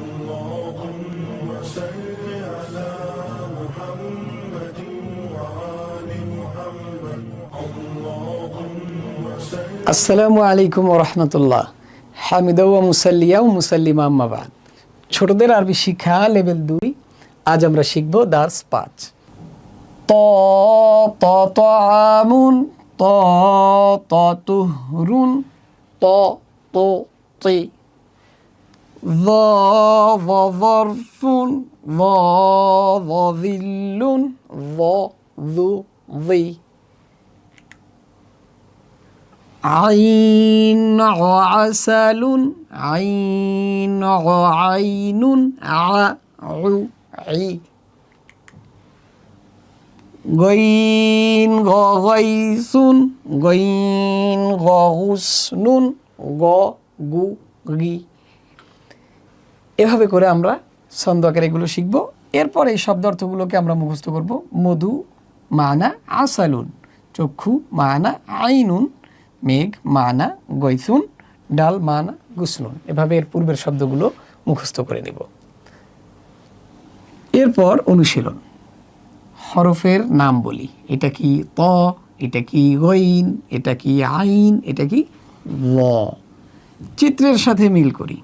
اللهم صل على محمد وآل محمد اللهم صل আসসালামু আলাইকুম ওয়া রাহমাতুল্লাহ। হামিদা ওয়া মুসাল্লিয়া ওয়া মুসাল্লিমা আম্মা বাদ। ছোটদের আরবি শিক্ষা লেভেল 2। আজ আমরা শিখব দার্স 5। ত ত তাআমুন, ত ত তুহরুন, ত তো তি। ظ ظ ظرفun, ظ ظ ظلٌ, ظ ذو ظي। عين عسل، عين عين، عي। غين غيث، غين غصن، গি। এভাবে করে আমরা ছন্দ আকারে এগুলো শিখব। এরপর এই শব্দ অর্থগুলোকে আমরা মুখস্থ করব। মধু মানা আসালুন, চক্ষু মানা আইনুন, মেঘ মানা গৈসুন, ডাল মানা গুসনুন। এভাবে এর পূর্বের শব্দগুলো মুখস্থ করে নেব। এরপর অনুশীলন। হরফের নাম বলি। এটা কি ত, এটা কি গইন, এটা কি আইন, এটা কি ল। চিত্রের সাথে মিল করি।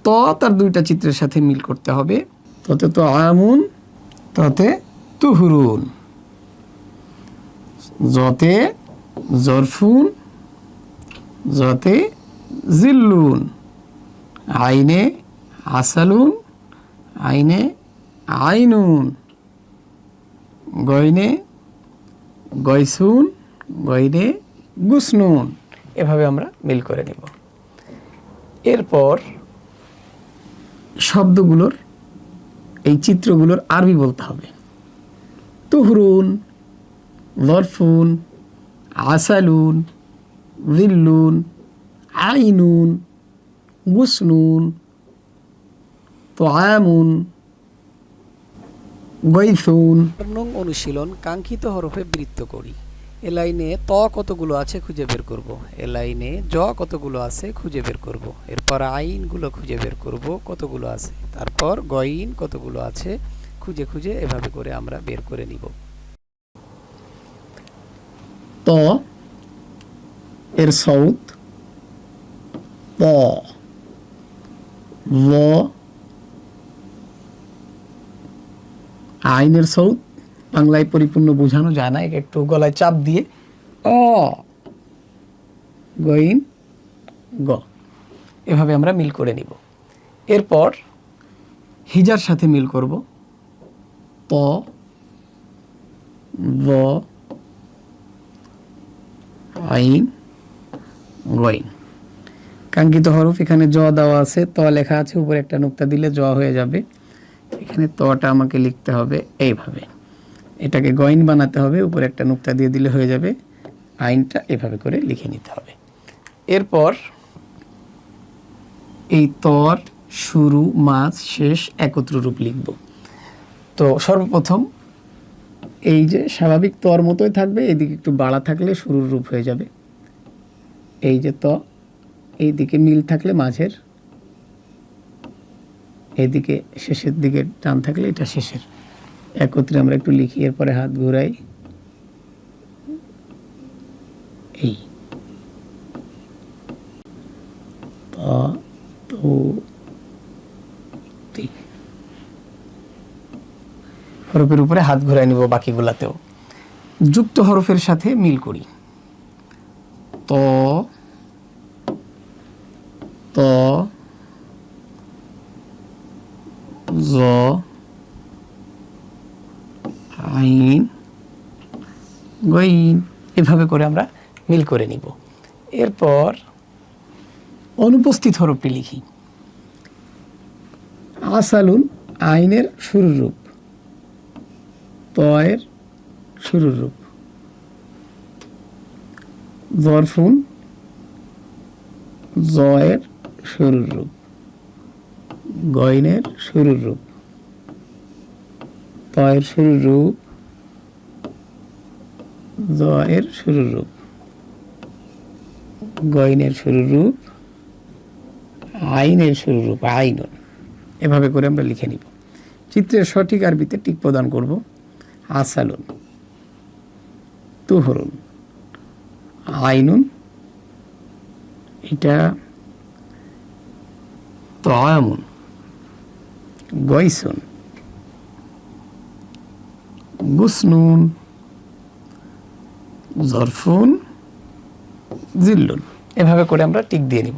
ত তার দুইটা চিত্রের সাথে মিল করতে হবে। ততে তো আমুন, ততে তুহরুন। যতে জরফুন, যতে জিল্লুন। আইনে আসালুন, আইনে আইনুন। গয়নে গয়সুন, গয়নে গুসনুন। এভাবে আমরা মিল করে নেব। এরপর শব্দগুলোর এই চিত্রগুলোর আরবি বলতে হবে। তুহরুন, জরফুন, আসালুন, জিল্লুন, আইনুন, গুসনুন, তোয়ামুন, গৈসুন। অনুশীলন। কাঙ্ক্ষিত হরফে বৃত্ত করি। এ লাইনে ত কতগুলো আছে খুঁজে বের করব। এ লাইনে জ কতগুলো আছে খুঁজে বের করব। এরপর আইনগুলো খুঁজে বের করব কতগুলো আছে। তারপর গইন কতগুলো আছে খুঁজে খুঁজে এভাবে করে আমরা বের করে নিব। ত এর সৌত প, ল আইনের সৌত বাংলায় পরিপূর্ণ বোঝানো যায় না, একটু গলায় চাপ দিয়ে অ, গইন গ। এভাবে আমরা মিল করে নিব। এরপর হিজার সাথে মিল করব। ত, ব, আইন, গইন। কাঙ্ক্ষিত হরফ এখানে জ দেওয়া আছে, ত লেখা আছে, উপরে একটা নুক্তা দিলে জ হয়ে যাবে। এখানে তটা আমাকে লিখতে হবে এইভাবে। এটাকে গইন বানাতে হবে, উপরে একটা নুক্তা দিয়ে দিলে হয়ে যাবে। আইনটা এভাবে করে লিখে নিতে হবে। এরপর এই তর শুরু মাঝ শেষ একত্র রূপ লিখব। তো সর্বপ্রথম এই যে স্বাভাবিক তর মতোই থাকবে, এইদিকে একটু বাড়া থাকলে শুরুর রূপ হয়ে যাবে। এই যে ত, এইদিকে মিল থাকলে মাঝের, এইদিকে শেষের দিকে টান থাকলে এটা শেষের। একত্রে আমরা একটু লিখি, এরপরে হাত ঘুরাই। এই ত, তো, তি। হরফের উপরে হাত ঘুরাই নিব বাকিগুলাতেও। যুক্ত হরফের সাথে মিল করি। ত, ত, জ, আইন, গইন। এভাবে করে আমরা মিল করে নিব। এরপর অনুপস্থিত হরফটি লিখি। আসালুন আইনের শুরুর রূপ, তয়ের শুরুর রূপ। জরফুন জয়ের শুরুর রূপ, গয়নের শুরুর রূপ। তয়ের শুরুর রূপ, জয়ের শুরুর রূপ, গয়নের শুরুর রূপ, আইনের শুরুর রূপ আইনুন। এভাবে করে আমরা লিখে নিব। চিত্রের সঠিক আরবিতে টিক প্রদান করব। আসালুন, তুহরুন, আইনুন, এটা তায়ামুন, গয়সুন, গুসনুন, জরফুন, জিল্লুন। এভাবে করে আমরা টিক দিয়ে নিব।